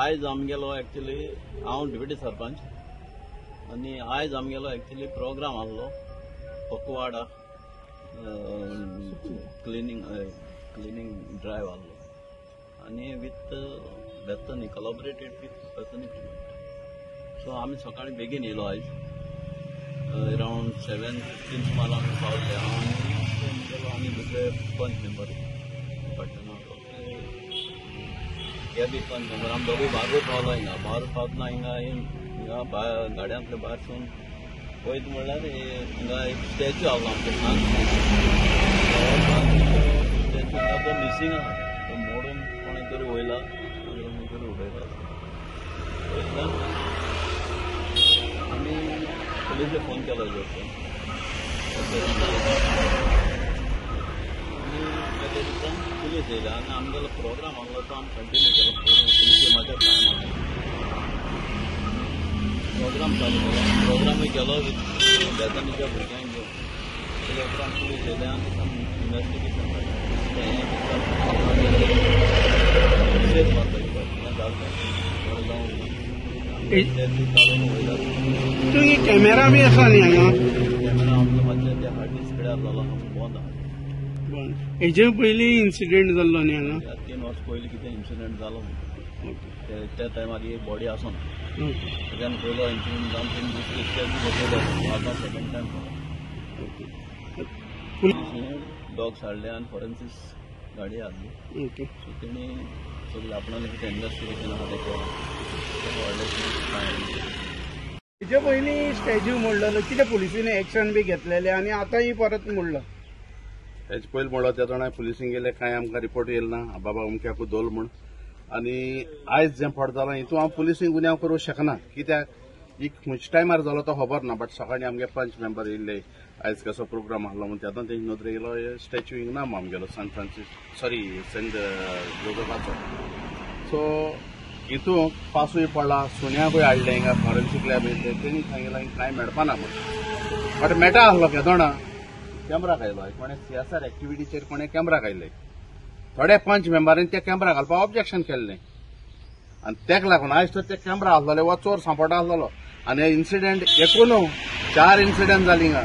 आयज आमगेलो एक्चुअली हांव डेप्युटी सरपंच आनी आयज आमगेलो एक्चुअली प्रोग्राम आसलो पकवाडा क्लिनिंग ड्रायव्ह आसलो आनी with Bethany collaborated with Bethany. So आमी सकाळी बेगीन येयलो आयज अराउंड 7:15 सुमार आमी पावले. हांव आनी दुसरे पंच मेंबर हे बी पंच मेंबर आमी दोगूय भायर पावलो. भायर पावतना हिंगा गाड्यांतले भायर सून वयत म्हणल्यार हिंगा एक स्टॅच्यू आसलो आमचे स्टॅच्यू तो मिसींग आहा. तो मोडून कोणी तरी वयला कोणी तरी उडयला. आमी पुलिसले फोन केलो पुलीस येयला आनी आमगेलो प्रोग्राम आसलो तो आमी कंटिन्यू केलो. पुलिशे म्हाज्या टायम आसलो प्रोग्राम चालू केलो. प्रोग्रामूय केलो विथ बेतनीच्या भुरग्यांक घेवन. तेजे उपरांत पुलीस येयले आनी इन्वेस्टिगेशन सेफ कॅमेरा बी आसा न्ही हांगा? कॅमेरा आमचो मातशें त्या हार्ड डिस्क पिड्यार जालो बंद आहा. हेजे पयलीं इन्सिडेंट जाल्लो न्ही हांगा? 3 वर्स पयलीं कितें इन्सिडेंट जालो त्या टायमार ही बॉडी आसोन तेज्यान पयलो इन्सिडेंट जावन तेणी दुसरी स्टेज बसयलो. आतां सेकंड टायम डॉग्स हाडले आनी फॉरेन्सिक्स गाडी हाडली. सो तेणी सगळें आपणालें कितें इन्वेस्टिगेशन आहा तेचेर हेजे पयलीं स्टॅच्यू मोडलेलो कितें पुलिसीन एक्शन बी घेतलेलें आनी आतांय परत मोडलो? हेचे पयलीं म्हणलो त्या जाणां पुलिसीन गेले कांय आमकां रिपोर्ट येयल ना बाबा अमक्याकू दोल म्हूण. आनी आयज जें फावट जालां हितून हांव पुलिसींक गुन्यांव करूंक शकना कित्याक ही खंयच्या टायमार जालो तो खबर ना. बट सकाळी आमगे पंच मेंबर येयल्ले आयज कसो प्रोग्राम आसलो म्हूण तेन्ना तेंची नदर येयलो स्टॅच्यू हिंगा ना आमगेलो सेंट जोसेफाचो. सो हितून पासूय पडला सुण्याकूय हाडले हिंगा फॉरेन्सीक लॅब येयले तेणी सांगितलें हिंगा कांय मेळपाना म्हूण. बट मेटा आसलो केदोणा कॅमेरा घायलो. कोणें सीएसआर एक्टिविटीचेर कोणें कॅमेरा घायले. थोड्या पंच मेंबरांनी ते कॅमेरा घालपाक ऑब्जेक्शन केल्लें आनी तेका लागून आयज तर ते कॅमेरा आसलोले वो चोर सांपडो आसलोलो. आनी हे इन्सिडेंट एकूण 4 इन्सिडेंट जाली हिंगा.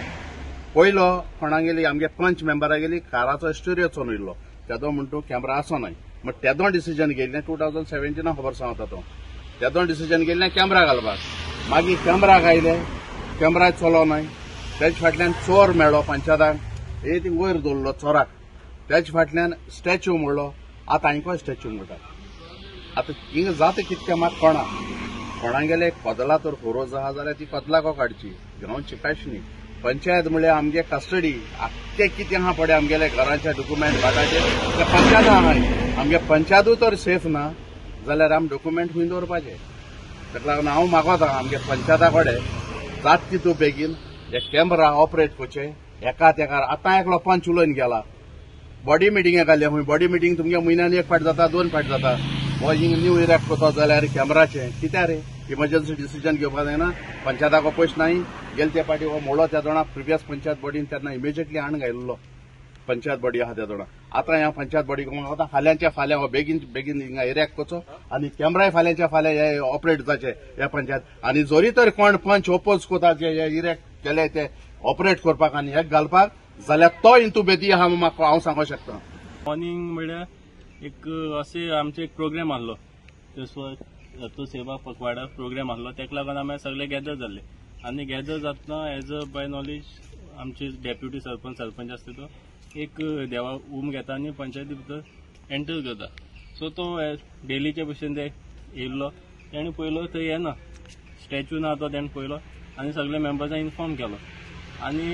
पयलो कोणाक गेली आमगे पंच मेंबरा गेली काराचो स्टोरियो चोरिल्लो तेदो म्हणटू कॅमेरा आसोनाय. बट तेदो डिसिजन घेयल्लें 2017 खबर सांगता तो. तेदो डिसिजन घेयल्लें कॅमेरा घालपाक. मागीर कॅमेरा घायले कॅमेरा चलोनाय. तेज फाटल्यान चोर मेळ्ळो पंचायताक हे ती वयर दवरलो चोराक. तेज फाटल्यान स्टॅच्यू मोडलो. आतां आनीक स्टॅच्यू मोडटा. आतां हिंगा जाता कितकें मात कोणा गेले कदला तर खरोज आहा जाल्यार ती कदलाको काडची घेवन चिकायची न्ही. पंचायत म्हळ्यार आमगे कस्टडी आख्खें कितें आहा पळय आमगेले घराचे डॉक्युमेंट घाटाचे ते पंचायता आहाय. आमगे पंचायतूय तर सेफ ना जाल्यार आमी डॉक्युमेंट खंय दवरपाचे. ताका लागून हांव मागोता आमगे पंचायता कडेन जाता तितू बेगीन हे कॅमेरा ऑपरेट करचे. एकात एकार आतां एकलो पंच उलोवन गेला बॉडी मिटींगे घाल्ले खंय बॉडी मिटींग तुमगे म्हयन्यान 1 फावट जाता 2 फावट जाता. हो हिंग न्यू इरेक्ट करता जाल्यार कॅमेराचे कित्या रे इमर्जन्सी डिसिजन घेवपाक जायना. पंचायताको पयस नाही गेले ते पाटी हो मोडलो त्या जाणा प्रिवियस पंचायत बॉडीन तेन्ना इमिजिएटली हाण घायल्लो पंचायत बॉडी आहा त्या जाणा. आतां ह्या पंचायत बॉडी आतां फाल्यांच्या फाल्यां हो बेगीन हिंगा इरेक्ट करचो आनी कॅमेराय फाल्यांच्या फाल्यां हे ऑपरेट जावचे ह्या पंचायत. आनी जोरी तर कोण पंच ओपोज कोता जे हे इरेक्ट केले ते ऑपरेट करपाक आनी हे घालपाक जाल्यार तो इंतू बेदी आहा म्हाका हांव सांगूंक शकता. मॉर्निंग म्हळ्यार एक असे आमचे एक प्रोग्राम आसलो तो सेवा पकवाडा प्रोग्राम आसलो. तेका लागून आमी सगळे गॅदर जाल्ले आनी गॅदर जातना एज अ बाय नॉलेज आमचे डेप्युटी सरपंच आसता तो एक देवा घेता आनी पंचायती भितर एंटर करता. सो तो डेलीचे भशेन ते येयल्लो. तेणें पयलो थंय येना स्टॅच्यू ना तो तेणें पयलो आनी सगळे मेंबर्सांक इन्फॉर्म केलो. आनी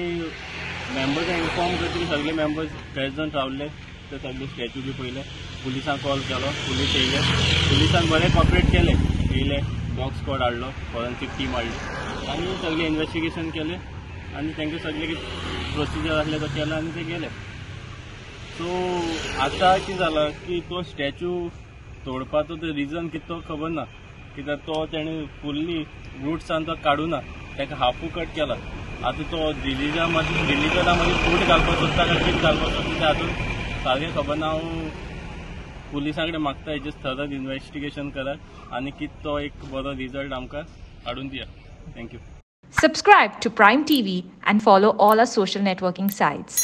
मेंबर्सांक इन्फॉर्म करतकीर सगळे मेंबर्स प्रेझेंट रावले. ते सगळे स्टॅच्यू बी पयले. पुलिसांक कॉल केलो. पुलीस येयले. पुलिसान बरें कॉपरेट केले. येयले डॉग स्क्वॉड हाडलो फॉरेन्सीक टीम हाडली आनी सगळे इन्वेस्टिगेशन केले आनी तांकां सगळे प्रोसिजर आसले तो केला आनी ते गेले. सो आतां कितें जालां की तो स्टॅच्यू तोडपाचो तो रिजन कितें तो खबर ना कित्याक तो तेणें फुल्ली रूट्सान तो काडूना ताका हाफू कट केला. आतां तो रिलिजना मदीं फूट घालपाक सोदता काय कितें घालपाक सोदता तें हातून सारकें खबर ना. हांव पुलिसां कडेन मागता हेजेर थरत इन्व्हेस्टिगेशन करात आनी कितें तो एक बरो रिजल्ट आमकां हाडून दिया. Thank you. Subscribe to Prime TV and follow all our social networking sites.